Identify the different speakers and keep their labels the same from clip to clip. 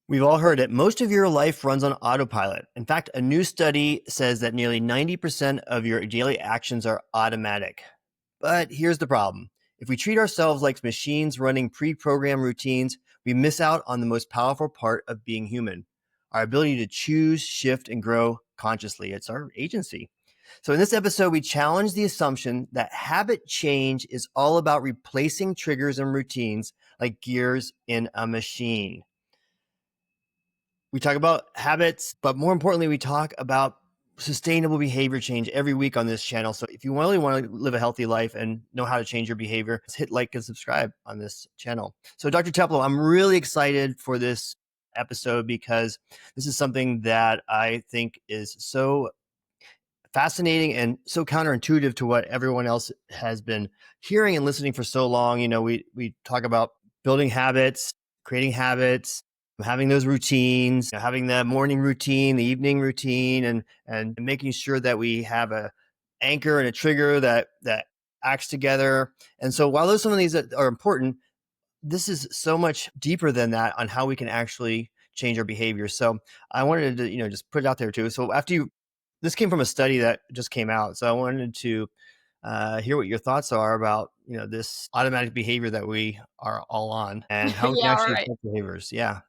Speaker 1: We've all heard it. Most of your life runs on autopilot. In fact, a new study says that nearly 90% of your daily actions are automatic. But here's the problem. If we treat ourselves like machines running pre-programmed routines, we miss out on the most powerful part of being human, our ability to choose, shift, and grow consciously. It's our agency. So in this episode, we challenge the assumption that habit change is all about replacing triggers and routines like gears in a machine. We talk about habits, but more importantly, we talk about sustainable behavior change every week on this channel. So if you really want to live a healthy life and know how to change your behavior, just hit like and subscribe on this channel. So Dr. Teplow, I'm really excited for this episode because this is something that I think is so fascinating and so counterintuitive to what everyone else has been hearing and listening for so long. You know, we talk about building habits, creating habits, having those routines, having the morning routine, the evening routine, and making sure that we have a anchor and a trigger that acts together. And so while those some of these are important, this is so much deeper than that on how we can actually change our behavior. So I wanted to, just put it out there too. So this came from a study that just came out. So I wanted to hear what your thoughts are about, this automatic behavior that we are all on and how we can
Speaker 2: Yeah, all
Speaker 1: actually
Speaker 2: right.
Speaker 1: affect behaviors. Yeah.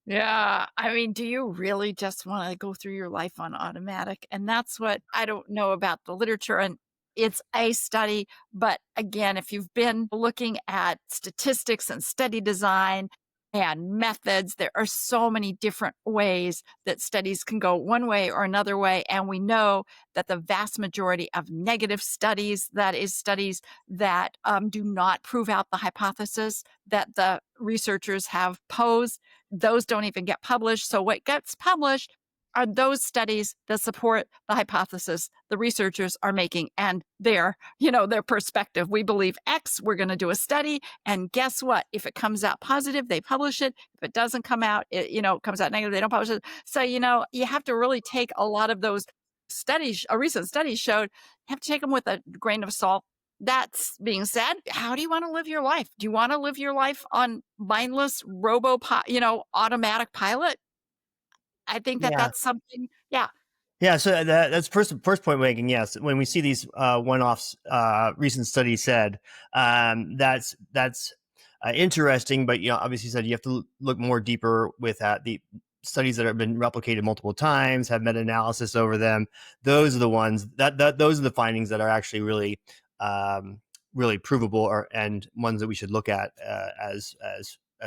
Speaker 2: Yeah. I mean, do you really just want to go through your life on automatic? And that's what I don't know about the literature. And it's a study. But again, if you've been looking at statistics and study design and methods, there are so many different ways that studies can go one way or another way. And we know that the vast majority of negative studies, that is, studies that do not prove out the hypothesis that the researchers have posed, those don't even get published. So what gets published are those studies that support the hypothesis the researchers are making and their perspective. We believe X, we're going to do a study. And guess what? If it comes out positive, they publish it. If it doesn't come out, comes out negative, they don't publish it. So, you have to really take a lot of those studies, a recent study showed, you have to take them with a grain of salt. That's being said, how do you want to live your life? Do you want to live your life on mindless automatic pilot? I think that
Speaker 1: Yeah.
Speaker 2: that's something. Yeah.
Speaker 1: Yeah. So that's first point making. Yes. When we see these one-offs, recent study said, that's interesting, but, obviously said you have to look more deeper with that. The studies that have been replicated multiple times, have meta-analysis over them. Those are the ones those are the findings that are actually really provable, and ones that we should look at as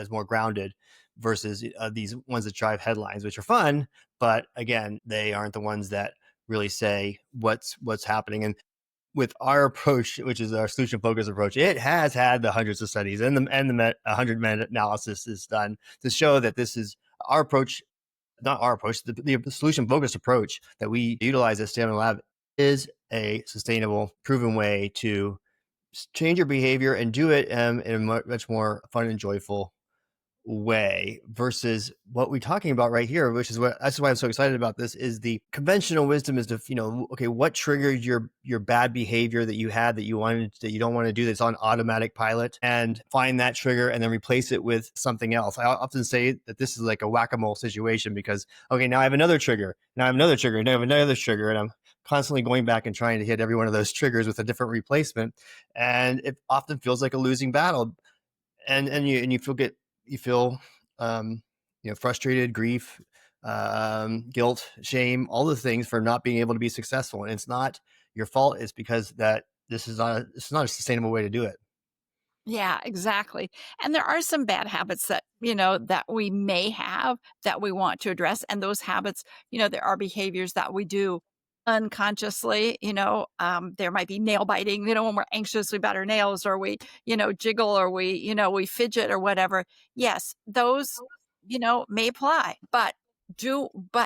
Speaker 1: more grounded versus these ones that drive headlines, which are fun, but again, they aren't the ones that really say what's happening. And with our approach, which is our solution focused approach, it has had the hundreds of studies and the 100 meta analysis is done to show that this is our approach, not our approach, the solution focused approach that we utilize at Stamina Lab is a sustainable, proven way to change your behavior and do it in a much more fun and joyful way versus what we're talking about right here, which is that's why I'm so excited about this, is the conventional wisdom is to, okay, what triggered your bad behavior that you had that you don't want to do, that's on automatic pilot, and find that trigger and then replace it with something else. I often say that this is like a whack-a-mole situation because, okay, now I have another trigger, now I have another trigger, now I have another trigger, and I'm constantly going back and trying to hit every one of those triggers with a different replacement. And it often feels like a losing battle. And you feel frustrated, grief, guilt, shame, all the things for not being able to be successful. And it's not your fault. It's because that it's not a sustainable way to do it.
Speaker 2: Yeah, exactly. And there are some bad habits that we may have that we want to address. And those habits, there are behaviors that we do unconsciously. There might be nail biting, when we're anxious, we bite our nails, or we, jiggle, or we fidget or whatever. Yes, those, may apply, but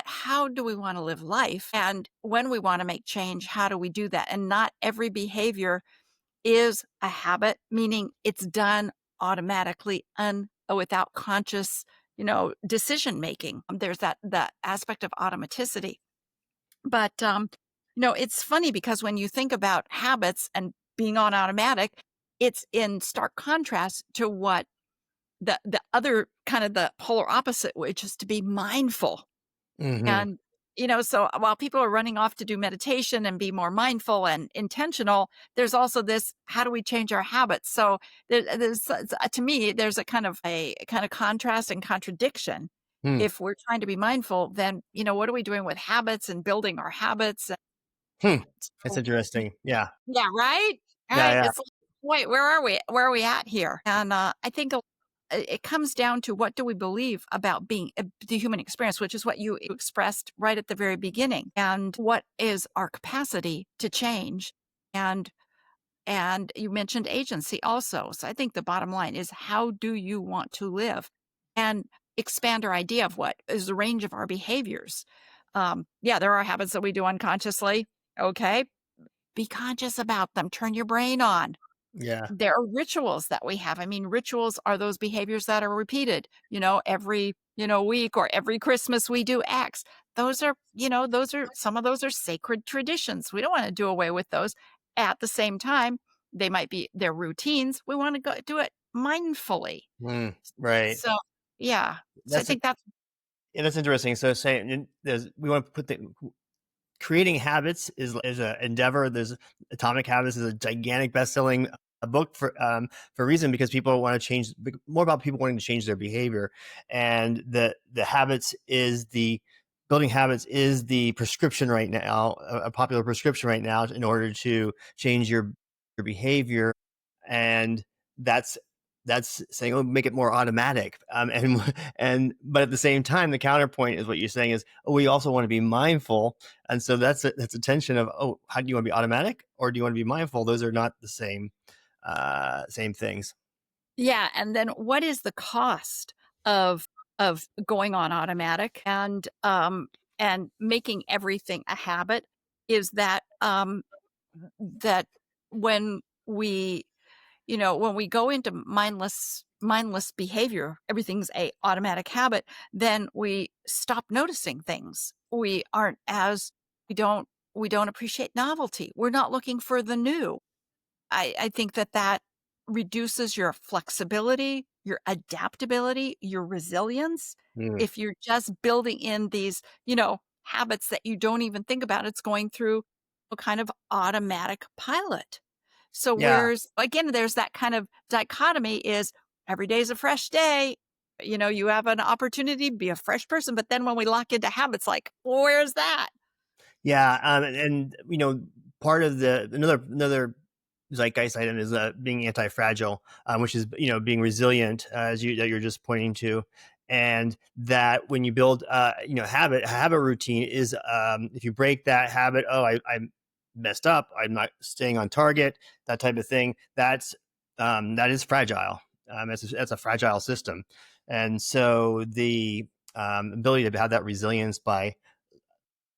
Speaker 2: how do we want to live life? And when we want to make change, how do we do that? And not every behavior is a habit, meaning it's done automatically without conscious, decision making. There's that aspect of automaticity. But it's funny because when you think about habits and being on automatic, it's in stark contrast to what the other kind of the polar opposite, which is to be mindful.
Speaker 1: Hmm.
Speaker 2: And, so while people are running off to do meditation and be more mindful and intentional, there's also this, how do we change our habits? So to me, there's a kind of contrast and contradiction.
Speaker 1: Hmm.
Speaker 2: If we're trying to be mindful, then, what are we doing with habits and building our habits?
Speaker 1: Hmm. That's
Speaker 2: So,
Speaker 1: interesting. Yeah.
Speaker 2: yeah, right?
Speaker 1: Yeah.
Speaker 2: Right.
Speaker 1: Yeah.
Speaker 2: It's like, wait, where are we? Where are we at here? And I think it comes down to, what do we believe about being the human experience, which is what you expressed right at the very beginning. And what is our capacity to change? And and you mentioned agency also. So I think the bottom line is, how do you want to live? And expand our idea of what is the range of our behaviors. Yeah, there are habits that we do unconsciously. Okay, be conscious about them. Turn your brain on.
Speaker 1: Yeah.
Speaker 2: There are rituals that we have. I mean, rituals are those behaviors that are repeated, every, week, or every Christmas we do X. Some of those are sacred traditions. We don't want to do away with those. At the same time, they're routines. We want to go do it mindfully.
Speaker 1: Mm, right.
Speaker 2: So, yeah. So I
Speaker 1: That's
Speaker 2: think that's
Speaker 1: yeah, that's interesting. So saying we want to put the creating habits is a endeavor. There's Atomic Habits is a gigantic best-selling book for a reason, because people want to change, more about people wanting to change their behavior, and the habits is the building habits is the prescription right now, a popular prescription right now in order to change your behavior. And that's that's saying, oh, make it more automatic. And but at the same time, the counterpoint is what you're saying is, oh, we also want to be mindful. And so that's a tension of, oh, how do you want to be automatic, or do you want to be mindful? Those are not the same things.
Speaker 2: Yeah, and then what is the cost of going on automatic and making everything a habit? Is that when we go into mindless behavior, everything's a automatic habit, then we stop noticing things. We don't appreciate novelty. We're not looking for the new. I think that reduces your flexibility, your adaptability, your resilience.
Speaker 1: Mm,
Speaker 2: If you're just building in these, habits that you don't even think about, it's going through a kind of automatic pilot. So
Speaker 1: yeah.
Speaker 2: there's that kind of dichotomy, is every day is a fresh day. You have an opportunity to be a fresh person, but then when we lock into habits, like, where's that?
Speaker 1: Yeah, and part of the another zeitgeist item is being anti-fragile, which is being resilient, as you're just pointing to, and that when you build habit routine is, if you break that habit, oh, I messed up, I'm not staying on target, that type of thing. That is fragile. That's a fragile system, and so the ability to have that resilience by,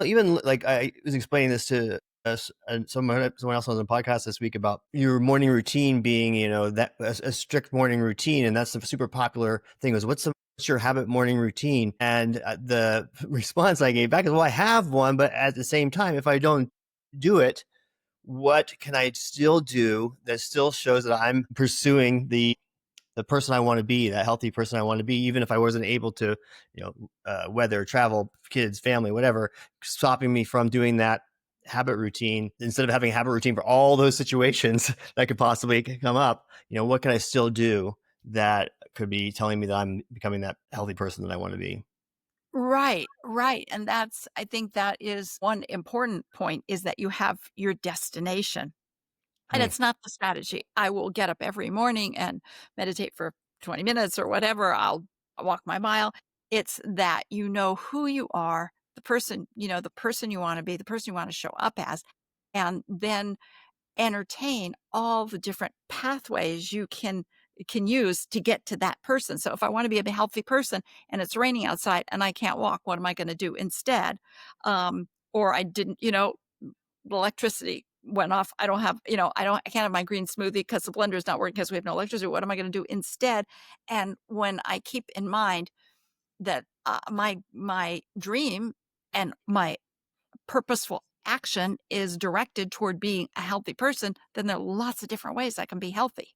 Speaker 1: even like I was explaining this to us and someone else on the podcast this week about your morning routine being, that a strict morning routine, and that's a super popular thing. Was what's your habit morning routine? And the response I gave back is, well, I have one, but at the same time, if I don't do it, what can I still do that still shows that I'm pursuing the person I want to be, that healthy person I want to be, even if I wasn't able to, whether travel, kids, family, whatever, stopping me from doing that habit routine. Instead of having a habit routine for all those situations that could possibly come up, what can I still do that could be telling me that I'm becoming that healthy person that I want to be?
Speaker 2: Right, right. And I think that is one important point, is that you have your destination. And
Speaker 1: Hmm.
Speaker 2: it's not the strategy. I will get up every morning and meditate for 20 minutes or whatever. I'll walk my mile. It's that you know who you are, the person you want to be, the person you want to show up as, and then entertain all the different pathways you can use to get to that person. So if I want to be a healthy person and it's raining outside and I can't walk, what am I going to do instead? Or I didn't, the electricity went off. I can't have my green smoothie because the blender is not working because we have no electricity. What am I going to do instead? And when I keep in mind that my dream and my purposeful action is directed toward being a healthy person, then there are lots of different ways I can be healthy.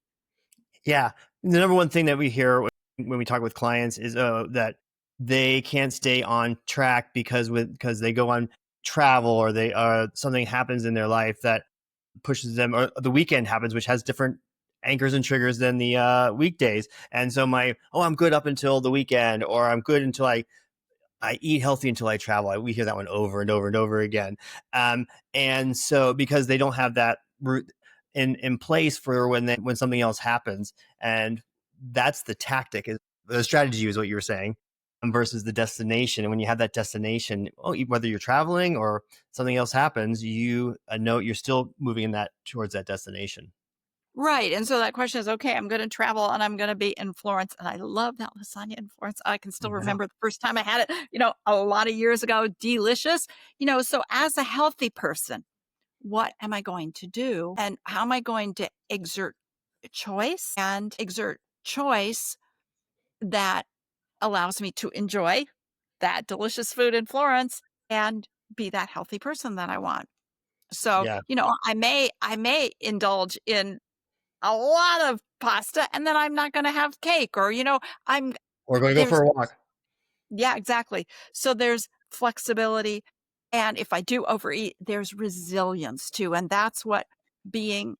Speaker 1: Yeah. The number one thing that we hear when we talk with clients is that they can't stay on track because they go on travel or they something happens in their life that pushes them, or the weekend happens, which has different anchors and triggers than the weekdays. And so I'm good up until the weekend, or I'm good until I eat healthy until I travel. We hear that one over and over and over again. And so because they don't have that root in place for when something else happens, and that's the tactic. Is the strategy is what you were saying, versus the destination. And when you have that destination, whether you're traveling or something else happens, you know you're still moving in that towards that destination.
Speaker 2: Right, and so that question is, okay, I'm gonna travel and I'm gonna be in Florence, and I love that lasagna in Florence. I can still
Speaker 1: Yeah.
Speaker 2: remember the first time I had it, a lot of years ago, delicious. So as a healthy person, what am I going to do? And how am I going to exert choice that allows me to enjoy that delicious food in Florence and be that healthy person that I want? So,
Speaker 1: Yeah.
Speaker 2: I may indulge in a lot of pasta and then I'm not gonna have cake, or, I'm
Speaker 1: We're going to go
Speaker 2: there's
Speaker 1: for a walk.
Speaker 2: yeah, exactly. So there's flexibility, and if I do overeat, there's resilience too, and that's what we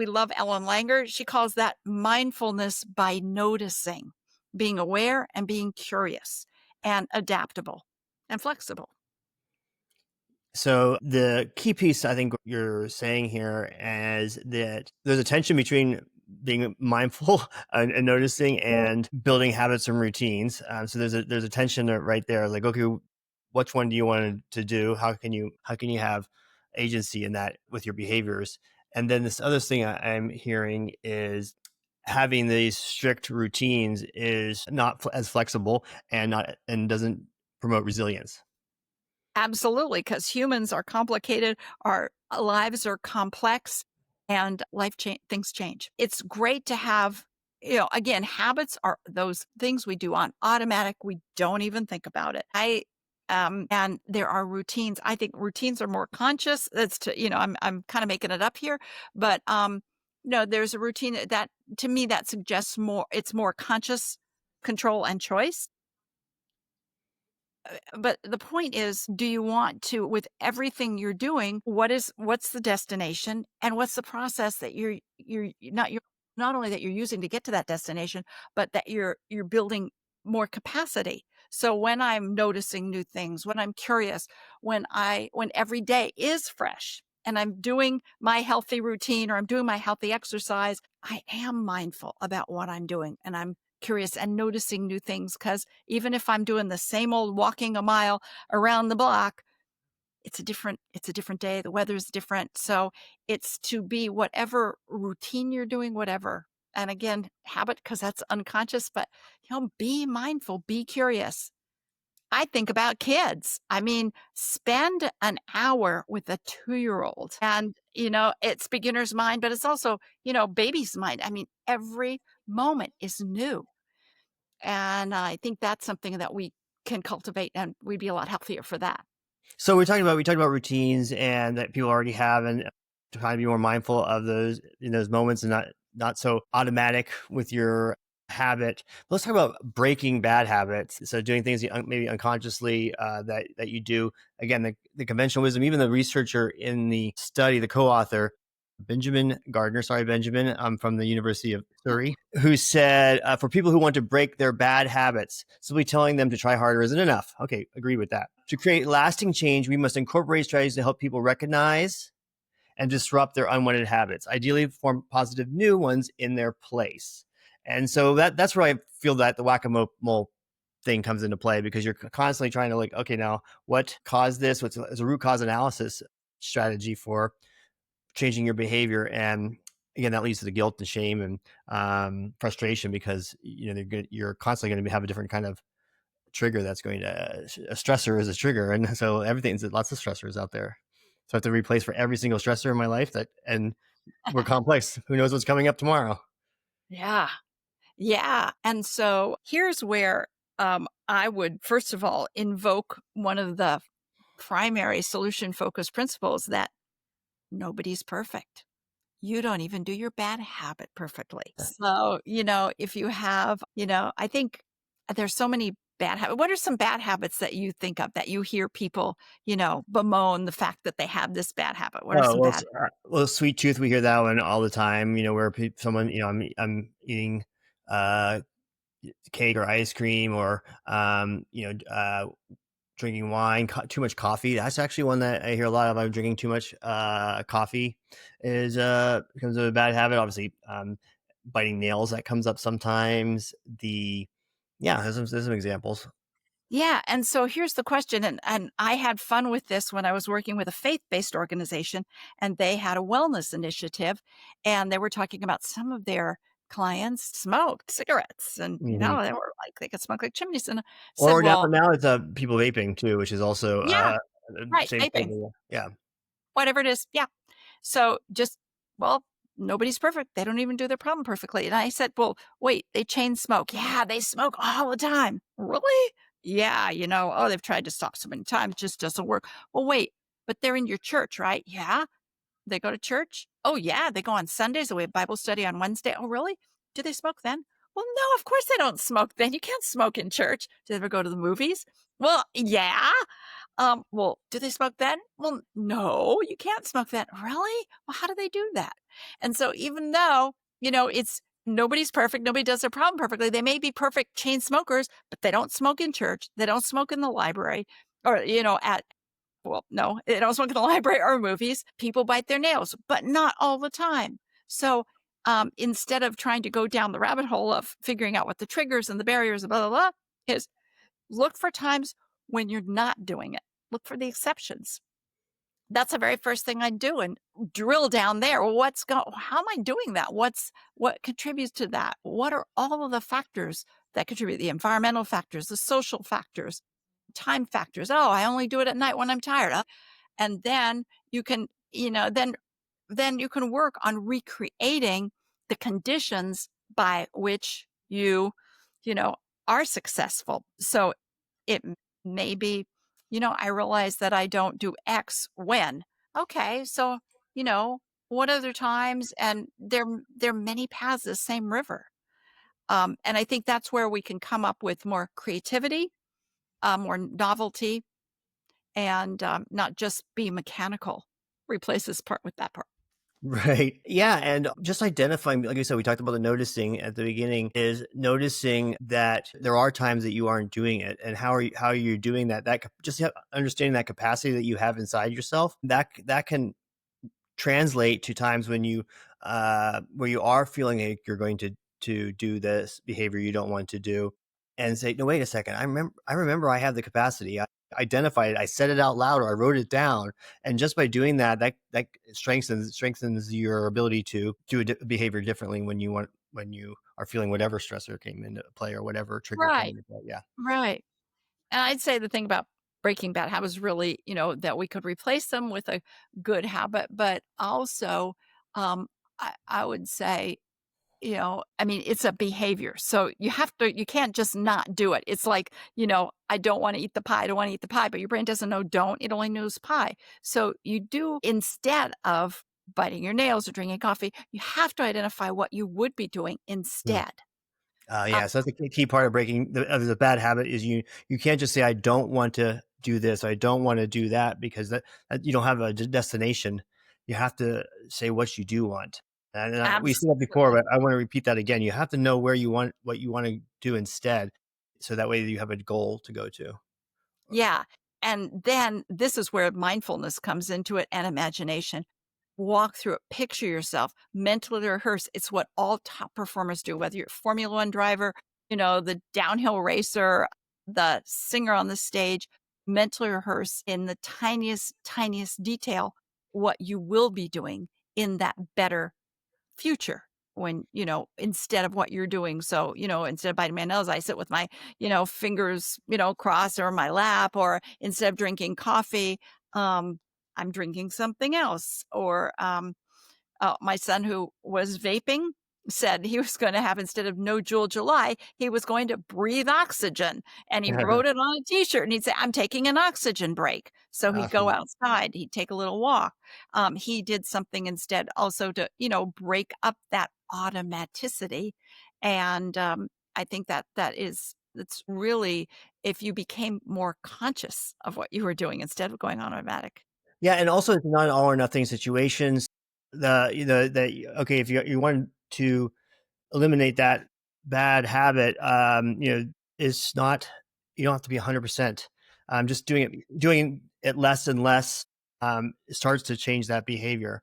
Speaker 2: love. Ellen Langer, she calls that mindfulness by noticing, being aware and being curious and adaptable and flexible.
Speaker 1: So the key piece I think you're saying here is that there's a tension between being mindful and noticing and building habits and routines. So there's a tension right there. Like, okay, which one do you want to do? How can you have agency in that with your behaviors? And then this other thing I'm hearing is having these strict routines is not as flexible and not and doesn't promote resilience.
Speaker 2: Absolutely, because humans are complicated, our lives are complex, and things change. It's great to have, again, habits are those things we do on automatic. We don't even think about it. And there are routines. I think routines are more conscious. I'm kind of making it up here, but no, there's a routine that to me that suggests it's more conscious control and choice. But the point is, do you want to, with everything you're doing, what's the destination and what's the process that you're not only that you're using to get to that destination, but that you're building more capacity. So when I'm noticing new things, when I'm curious, when every day is fresh and I'm doing my healthy routine or I'm doing my healthy exercise, I am mindful about what I'm doing and I'm curious and noticing new things, because even if I'm doing the same old walking a mile around the block, it's a different day. The weather's different. So it's to be whatever routine you're doing, whatever. And again, habit, because that's unconscious, but be mindful, be curious. I think about kids. I mean, spend an hour with a 2-year-old and, it's beginner's mind, but it's also, baby's mind. I mean, every moment is new. And I think that's something that we can cultivate, and we'd be a lot healthier for that.
Speaker 1: So we talked about routines and that people already have, and to kind of be more mindful of those in those moments and not so automatic with your habit. Let's talk about breaking bad habits. So doing things maybe unconsciously that you do. Again, the conventional wisdom. Even the researcher in the study, the co-author, Benjamin Gardner, sorry, Benjamin, from the University of Surrey, who said, for people who want to break their bad habits, simply telling them to try harder isn't enough. Okay, agree with that. To create lasting change, we must incorporate strategies to help people recognize and disrupt their unwanted habits, ideally form positive new ones in their place. And so that's where I feel that the whack-a-mole thing comes into play, because you're constantly trying to like, okay, now what caused this? What's a root cause analysis strategy for changing your behavior. And again, that leads to the guilt and shame and frustration, because you're constantly going to have a different kind of trigger that's going to a stressor is a trigger, and so everything's lots of stressors out there. So I have to replace for every single stressor in my life and we're complex. Who knows what's coming up tomorrow?
Speaker 2: Yeah. Yeah. And so here's where I would, first of all, invoke one of the primary solution focused principles that nobody's perfect. you don't even do your bad habit perfectly. So, if you have, I think there's so many bad habits. What are some bad habits that you think of that you hear people, bemoan the fact that they have this bad habit? What are
Speaker 1: Oh,
Speaker 2: some
Speaker 1: well,
Speaker 2: bad?
Speaker 1: sweet tooth, we hear that one all the time, where someone, I'm eating, uh, cake or ice cream or, drinking wine, too much coffee. That's actually one that I hear a lot of. I'm drinking too much coffee is becomes a bad habit. Obviously, biting nails, that comes up sometimes. There's some examples.
Speaker 2: Yeah, and so here's the question, and I had fun with this when I was working with a faith-based organization, and they had a wellness initiative, and they were talking about some of their clients smoked cigarettes, and
Speaker 1: Hmm.
Speaker 2: they were like they could smoke like chimneys, and I said,
Speaker 1: Or now,
Speaker 2: "Well,
Speaker 1: now it's people vaping too, which is also
Speaker 2: yeah, right,
Speaker 1: same
Speaker 2: vaping,
Speaker 1: thing. Yeah.
Speaker 2: whatever it is, yeah." So just, well, nobody's perfect. They don't even do their problem perfectly. And I said, well, wait, they chain smoke. Yeah, they smoke all the time. Really? Yeah, oh, they've tried to stop so many times, just doesn't work. Well, wait, but they're in your church, right? Yeah. They go to church? Oh, yeah. They go on Sundays. We have Bible study on Wednesday. Oh, really? Do they smoke then? Well, no, of course they don't smoke then. You can't smoke in church. Do they ever go to the movies? Well, yeah. Well, do they smoke then? Well, no, you can't smoke then. Really? Well, how do they do that? And so even though, it's nobody's perfect, nobody does their problem perfectly. They may be perfect chain smokers, but they don't smoke in church. They don't smoke in the library or, no, they don't smoke in the library or movies. People bite their nails, but not all the time. So instead of trying to go down the rabbit hole of figuring out what the triggers and the barriers, blah, blah, blah, is look for times when you're not doing it. Look for the exceptions. That's the very first thing I do and drill down there. Well, how am I doing that? What contributes to that? What are all of the factors that contribute? The environmental factors, the social factors, time factors. Oh, I only do it at night when I'm tired. And then you can, then you can work on recreating the conditions by which you know, are successful. So it may be, I realize that I don't do X when. Okay, so, you know, what other times? And there are many paths the same river. And I think that's where we can come up with more creativity, more novelty, and not just be mechanical. Replace this part with that part.
Speaker 1: Right. Yeah. And just identifying, like I said, we talked about the noticing at the beginning, is noticing that there are times that you aren't doing it. And how are you doing that? Just understanding that capacity that you have inside yourself, that can translate to times when you where you are feeling like you're going to do this behavior you don't want to do, and say, no, wait a second, I remember I have the capacity. I identified it, I said it out loud, or I wrote it down, and just by doing that, that strengthens your ability to do behavior differently when you are feeling whatever stressor came into play or whatever trigger came
Speaker 2: Right,
Speaker 1: into play. Yeah.
Speaker 2: right. And I'd say the thing about breaking bad habits really, that we could replace them with a good habit, but also, I would say, I mean, it's a behavior. So you can't just not do it. It's like, I don't want to eat the pie. I don't want to eat the pie, but your brain doesn't know don't. It only knows pie. So you do, instead of biting your nails or drinking coffee, you have to identify what you would be doing instead. Uh,
Speaker 1: Yeah, so that's a key part of breaking the bad habit is you can't just say, I don't want to do this, I don't want to do that, because that you don't have a destination. You have to say what you do want. And we said that before,
Speaker 2: Absolutely.
Speaker 1: but I want to repeat that again. You have to know where you want what you want to do instead, so that way you have a goal to go to.
Speaker 2: Yeah. And then this is where mindfulness comes into it and imagination. Walk through it, picture yourself, mentally rehearse. It's what all top performers do, whether you're a Formula One driver, the downhill racer, the singer on the stage, mentally rehearse in the tiniest, tiniest detail what you will be doing in that better future when, instead of what you're doing. So, instead of biting my nails, I sit with my, fingers, crossed or my lap, or instead of drinking coffee, I'm drinking something else. Or my son who was vaping, said he was going to have, instead of no Jewel July, he was going to breathe oxygen. And he wrote it on a t-shirt and he'd say, I'm taking an oxygen break. So he'd go
Speaker 1: Awesome.
Speaker 2: outside, he'd take a little walk. He did something instead also to, break up that automaticity. And I think that it's really, if you became more conscious of what you were doing instead of going automatic.
Speaker 1: Yeah, and also it's not an all or nothing situations. Okay, if you want to eliminate that bad habit, it's not, you don't have to be 100%. Just doing it less and less starts to change that behavior.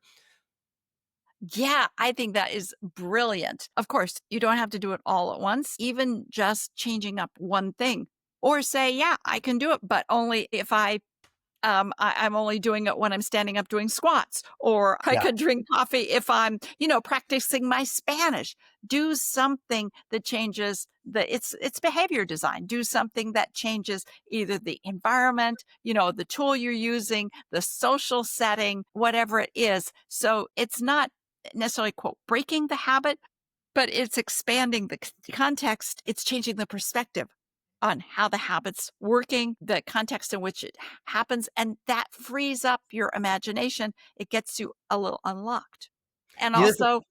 Speaker 2: Yeah, I think that is brilliant. Of course, you don't have to do it all at once, even just changing up one thing. Or say, yeah, I can do it, but only if I'm only doing it when I'm standing up doing squats, or I
Speaker 1: Yeah,
Speaker 2: could drink coffee if I'm, practicing my Spanish. Do something that changes it's behavior design. Do something that changes either the environment, the tool you're using, the social setting, whatever it is. So it's not necessarily quote breaking the habit, but it's expanding the context. It's changing the perspective on how the habit's working, the context in which it happens, and that frees up your imagination. It gets you a little unlocked. And
Speaker 1: you just
Speaker 2: also,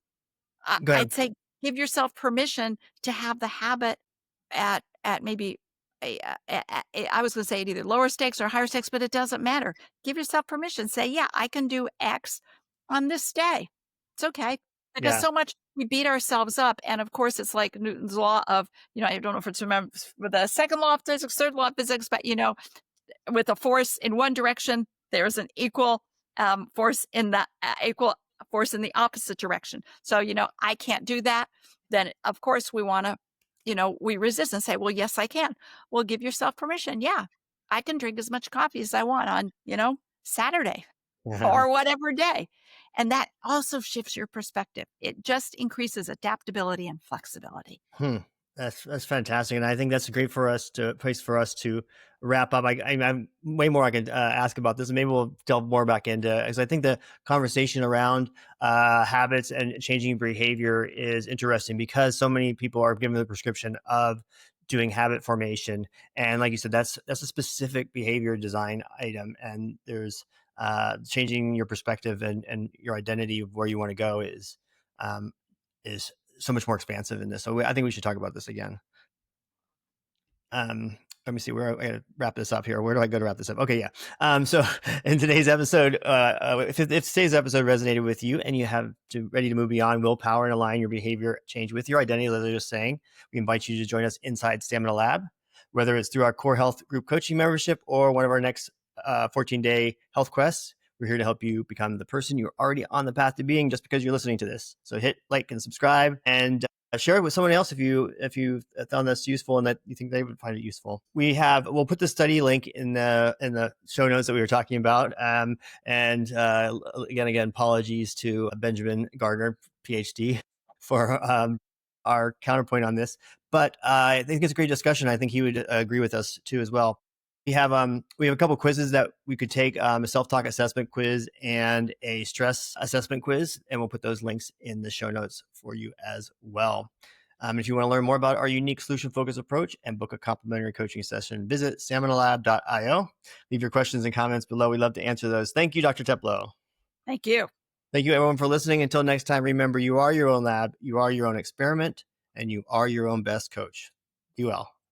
Speaker 1: go ahead.
Speaker 2: I'd say give yourself permission to have the habit at maybe I was going to say at either lower stakes or higher stakes, but it doesn't matter. Give yourself permission. Say, yeah, I can do X on this day. It's okay. Because
Speaker 1: Yeah.
Speaker 2: so much we beat ourselves up. And of course, it's like Newton's law of, I don't know if it's remember the second law of physics, third law of physics, but with a force in one direction, there's an equal force in the equal force in the opposite direction. So, I can't do that. Then, of course, we want to, we resist and say, well, yes, I can. Well, give yourself permission. Yeah, I can drink as much coffee as I want on, Saturday or whatever day. And that also shifts your perspective. It just increases adaptability and flexibility.
Speaker 1: Hmm. That's fantastic, and I think that's a great place for us to wrap up. I'm way more I could ask about this, and maybe we'll delve more back into, because I think the conversation around habits and changing behavior is interesting, because so many people are given the prescription of doing habit formation, and like you said, that's a specific behavior design item, and there's changing your perspective and your identity of where you want to go um, is so much more expansive in this. So I think we should talk about this again. Um, Let me see where I gotta wrap this up here. Where do I go to wrap this up? Okay, yeah. So in today's episode, if today's episode resonated with you and you have ready to move beyond willpower and align your behavior change with your identity, as I was just saying, we invite you to join us inside Stamina Lab, whether it's through our core health group coaching membership or one of our next 14-day health quests. We're here to help you become the person you're already on the path to being, just because you're listening to this. So hit like and subscribe, and share it with someone else if you found this useful and that you think they would find it useful. We'll put the study link in the show notes that we were talking about. And again, apologies to Benjamin Gardner, PhD, for our counterpoint on this. But I think it's a great discussion. I think he would agree with us too as well. We have a couple quizzes that we could take, a self-talk assessment quiz and a stress assessment quiz, and we'll put those links in the show notes for you as well. If you want to learn more about our unique solution-focused approach and book a complimentary coaching session, visit staminalab.io. Leave your questions and comments below. We'd love to answer those. Thank you, Dr. Teplow.
Speaker 2: Thank you.
Speaker 1: Thank you, everyone, for listening. Until next time, remember, you are your own lab, you are your own experiment, and you are your own best coach. Be well.